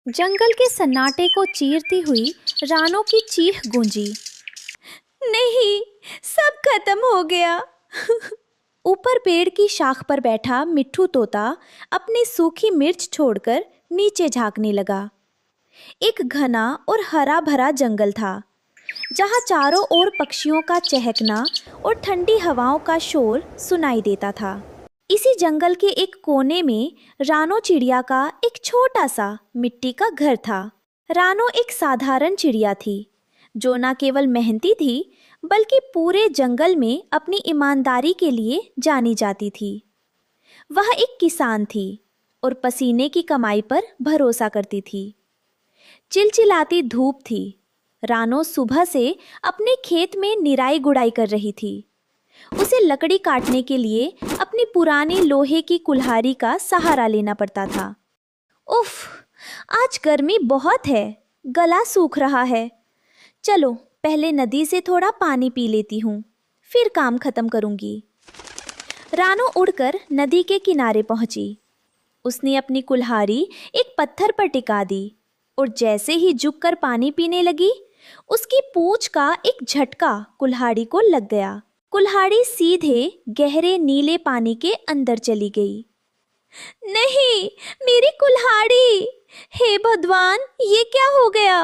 जंगल के सन्नाटे को चीरती हुई रानों की चीख गूंजी। नहीं, सब खत्म हो गया। ऊपर पेड़ की शाख पर बैठा मिट्ठू तोता अपनी सूखी मिर्च छोड़कर नीचे झांकने लगा। एक घना और हरा भरा जंगल था, जहाँ चारों ओर पक्षियों का चहकना और ठंडी हवाओं का शोर सुनाई देता था। इसी जंगल के एक कोने में रानो चिड़िया का एक छोटा सा मिट्टी का घर था। रानो एक साधारण चिड़िया थी, जो न केवल मेहनती थी बल्कि पूरे जंगल में अपनी ईमानदारी के लिए जानी जाती थी। वह एक किसान थी और पसीने की कमाई पर भरोसा करती थी। चिलचिलाती धूप थी। रानो सुबह से अपने खेत में निराई गुड़ाई कर रही थी। उसे लकड़ी काटने के लिए अपनी पुरानी लोहे की कुल्हाड़ी का सहारा लेना पड़ता था। उफ, आज गर्मी बहुत है, गला सूख रहा है। चलो पहले नदी से थोड़ा पानी पी लेती हूँ, फिर काम खत्म करूँगी। रानो उड़कर नदी के किनारे पहुँची। उसने अपनी कुल्हाड़ी एक पत्थर पर टिका दी और जैसे ही झुककर पानी पीने लगी, उसकी पूंछ का एक झटका कुल्हाड़ी को लग गया। कुल्हाड़ी सीधे गहरे नीले पानी के अंदर चली गई। नहीं, मेरी कुल्हाड़ी! हे भगवान, ये क्या हो गया?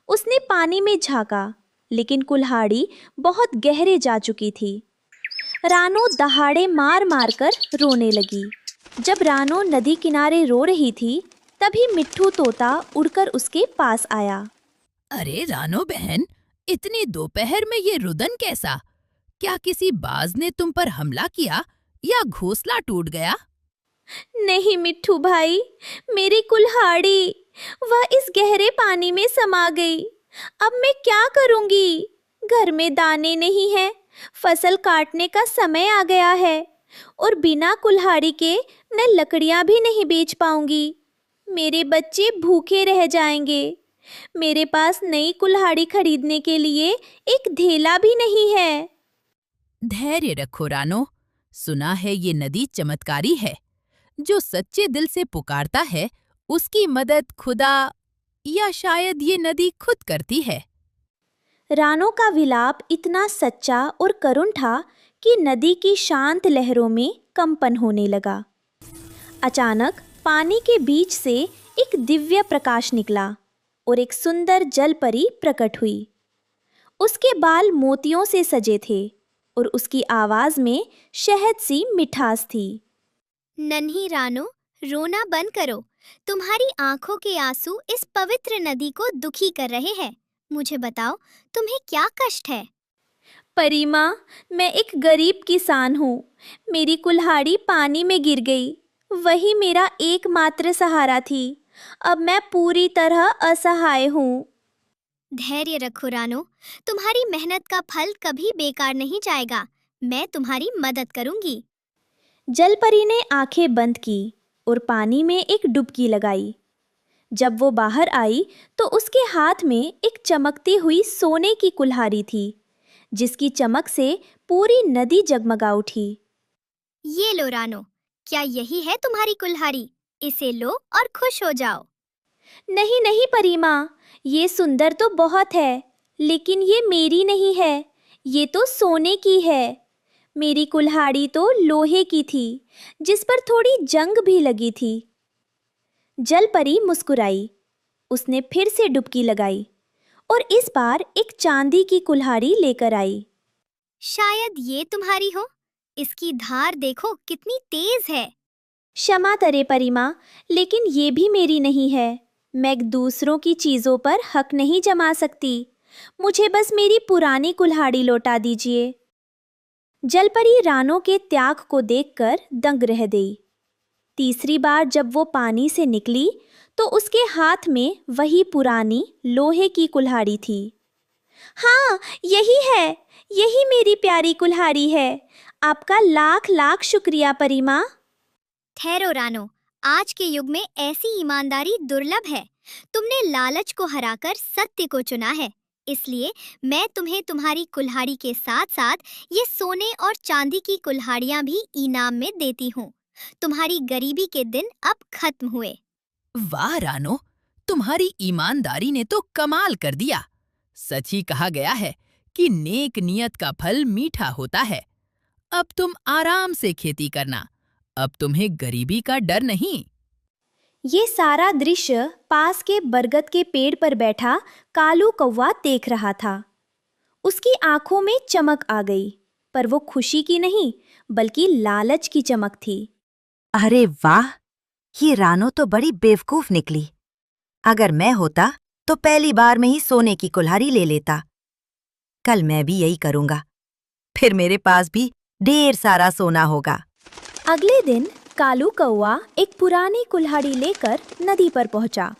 उसने पानी में झांका, लेकिन कुल्हाड़ी बहुत गहरे जा चुकी थी। रानो दहाड़े मार मार कर रोने लगी। जब रानो नदी किनारे रो रही थी, तभी मिट्ठू तोता उड़कर उसके पास आया। अरे रानो बहन, इतनी दोपहर में ये रुदन कैसा? क्या किसी बाज ने तुम पर हमला किया या घोंसला टूट गया? नहीं मिट्ठू भाई, मेरी कुल्हाड़ी, वह इस गहरे पानी में समा गई। अब मैं क्या करूंगी? घर में दाने नहीं हैं, फसल काटने का समय आ गया है और बिना कुल्हाड़ी के मैं लकड़ियां भी नहीं बेच पाऊंगी। मेरे बच्चे भूखे रह जाएंगे। मेरे पास नई कुल्हाड़ी खरीदने के लिए एक धेला भी नहीं है। धैर्य रखो रानो, सुना है ये नदी चमत्कारी है। जो सच्चे दिल से पुकारता है, उसकी मदद खुदा या शायद ये नदी खुद करती है। रानो का विलाप इतना सच्चा और करुण था कि नदी की शांत लहरों में कंपन होने लगा। अचानक पानी के बीच से एक दिव्य प्रकाश निकला और एक सुंदर जलपरी प्रकट हुई। उसके बाल मोतियों से सजे थे और उसकी आवाज में शहद सी मिठास थी। नन्ही रानो, रोना बंद करो। तुम्हारी आंखों के आंसू इस पवित्र नदी को दुखी कर रहे हैं। मुझे बताओ, तुम्हें क्या कष्ट है? परी माँ, मैं एक गरीब किसान हूँ। मेरी कुल्हाड़ी पानी में गिर गई। वही मेरा एकमात्र सहारा थी। अब मैं पूरी तरह असहाय हूँ। धैर्य रखो रानो, तुम्हारी मेहनत का फल कभी बेकार नहीं जाएगा। मैं तुम्हारी मदद करूंगी। जलपरी ने आंखें बंद की और पानी में एक डुबकी लगाई। जब वो बाहर आई तो उसके हाथ में एक चमकती हुई सोने की कुल्हाड़ी थी, जिसकी चमक से पूरी नदी जगमगा उठी। ये लो रानो, क्या यही है तुम्हारी कुल्हाड़ी? इसे लो और खुश हो जाओ। नहीं नहीं परी माँ, ये सुंदर तो बहुत है, लेकिन ये मेरी नहीं है। ये तो सोने की है। मेरी कुल्हाड़ी तो लोहे की थी, जिस पर थोड़ी जंग भी लगी थी। जलपरी मुस्कुराई। उसने फिर से डुबकी लगाई और इस बार एक चांदी की कुल्हाड़ी लेकर आई। शायद ये तुम्हारी हो। इसकी धार देखो कितनी तेज है। क्षमा करे परी माँ, लेकिन ये भी मेरी नहीं है। मैं दूसरों की चीजों पर हक नहीं जमा सकती। मुझे बस मेरी पुरानी कुल्हाड़ी लौटा दीजिए। जलपरी रानो के त्याग को देखकर दंग रह गई। तीसरी बार जब वो पानी से निकली तो उसके हाथ में वही पुरानी लोहे की कुल्हाड़ी थी। हाँ, यही है, यही मेरी प्यारी कुल्हाड़ी है। आपका लाख लाख शुक्रिया परी माँ। ठहरो रानो, आज के युग में ऐसी ईमानदारी दुर्लभ है। तुमने लालच को हराकर सत्य को चुना है, इसलिए मैं तुम्हें तुम्हारी कुल्हाड़ी के साथ साथ ये सोने और चांदी की कुल्हाड़ियाँ भी इनाम में देती हूँ। तुम्हारी गरीबी के दिन अब खत्म हुए। वाह रानो, तुम्हारी ईमानदारी ने तो कमाल कर दिया। सच ही कहा गया है कि नेक नियत का फल मीठा होता है। अब तुम आराम से खेती करना, अब तुम्हें गरीबी का डर नहीं। ये सारा दृश्य पास के बरगद के पेड़ पर बैठा कालू कौवा देख रहा था। उसकी आंखों में चमक आ गई, पर वो खुशी की नहीं बल्कि लालच की चमक थी। अरे वाह, ये रानो तो बड़ी बेवकूफ निकली। अगर मैं होता तो पहली बार में ही सोने की कुल्हाड़ी ले लेता। कल मैं भी यही करूंगा, फिर मेरे पास भी ढेर सारा सोना होगा। अगले दिन कालू कौवा एक पुरानी कुल्हाड़ी लेकर नदी पर पहुंचा।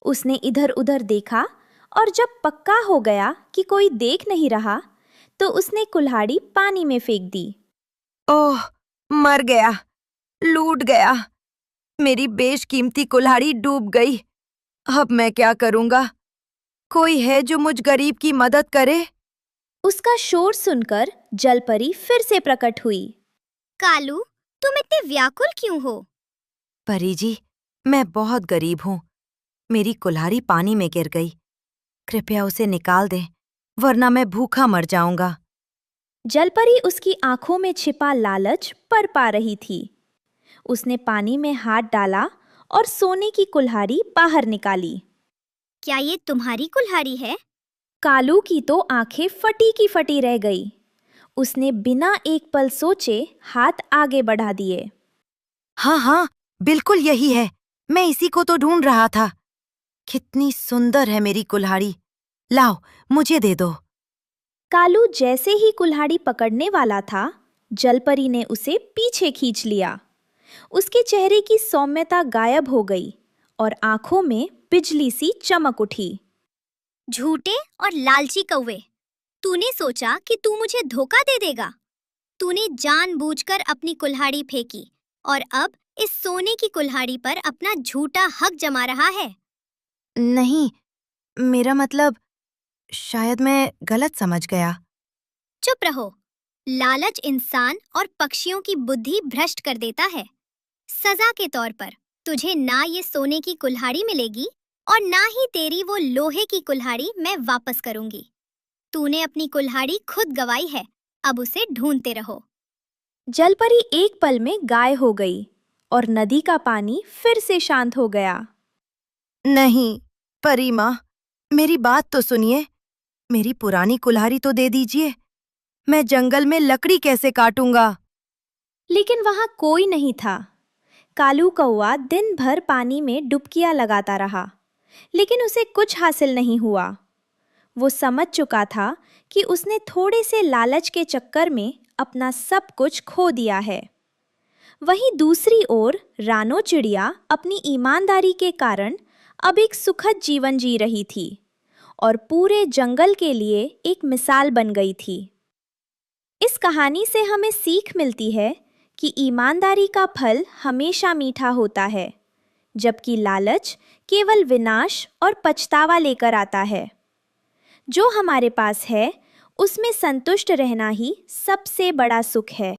उसने इधर उधर देखा और जब पक्का हो गया कि कोई देख नहीं रहा, तो उसने कुल्हाड़ी पानी में फेंक दी। ओह, मर गया, लूट गया। मेरी बेशकीमती कुल्हाड़ी डूब गई। अब मैं क्या करूंगा? कोई है जो मुझ गरीब की मदद करे? उसका शोर सुनकर जलपरी फिर से प्रकट हुई। कालू, तुम इतने व्याकुल क्यों हो? परी जी, मैं बहुत गरीब हूँ। मेरी कुल्हाड़ी पानी में गिर गई। कृपया उसे निकाल दें, वरना मैं भूखा मर जाऊंगा। जलपरी उसकी आंखों में छिपा लालच पर पा रही थी। उसने पानी में हाथ डाला और सोने की कुल्हाड़ी बाहर निकाली। क्या ये तुम्हारी कुल्हाड़ी है? कालू की तो आंखें फटी की फटी रह गई। उसने बिना एक पल सोचे हाथ आगे बढ़ा दिए। हाँ हाँ, बिल्कुल यही है। मैं इसी को तो ढूंढ रहा था। कितनी सुंदर है मेरी कुल्हाड़ी। लाओ, मुझे दे दो। कालू जैसे ही कुल्हाड़ी पकड़ने वाला था, जलपरी ने उसे पीछे खींच लिया। उसके चेहरे की सौम्यता गायब हो गई और आंखों में बिजली सी चमक उठी। झूठे और लालची कौवे, तूने सोचा कि तू मुझे धोखा दे देगा। तूने जानबूझकर अपनी कुल्हाड़ी फेंकी और अब इस सोने की कुल्हाड़ी पर अपना झूठा हक जमा रहा है। नहीं, मेरा मतलब, शायद मैं गलत समझ गया। चुप रहो। लालच इंसान और पक्षियों की बुद्धि भ्रष्ट कर देता है। सजा के तौर पर तुझे ना ये सोने की कुल्हाड़ी मिलेगी और ना ही तेरी वो लोहे की कुल्हाड़ी मैं वापस करूंगी। तूने अपनी कुल्हाड़ी खुद गंवाई है, अब उसे ढूंढते रहो। जलपरी एक पल में गायब हो गई और नदी का पानी फिर से शांत हो गया। नहीं, परी माँ, मेरी बात तो सुनिए। मेरी पुरानी कुल्हाड़ी तो दे दीजिए। मैं जंगल में लकड़ी कैसे काटूंगा? लेकिन वहां कोई नहीं था। कालू कौवा दिन भर पानी में डुबकियां लगाता रहा, लेकिन उसे कुछ हासिल नहीं हुआ। वो समझ चुका था कि उसने थोड़े से लालच के चक्कर में अपना सब कुछ खो दिया है। वहीं दूसरी ओर रानो चिड़िया अपनी ईमानदारी के कारण अब एक सुखद जीवन जी रही थी और पूरे जंगल के लिए एक मिसाल बन गई थी। इस कहानी से हमें सीख मिलती है कि ईमानदारी का फल हमेशा मीठा होता है, जबकि लालच केवल विनाश और पछतावा लेकर आता है। जो हमारे पास है, उसमें संतुष्ट रहना ही सबसे बड़ा सुख है।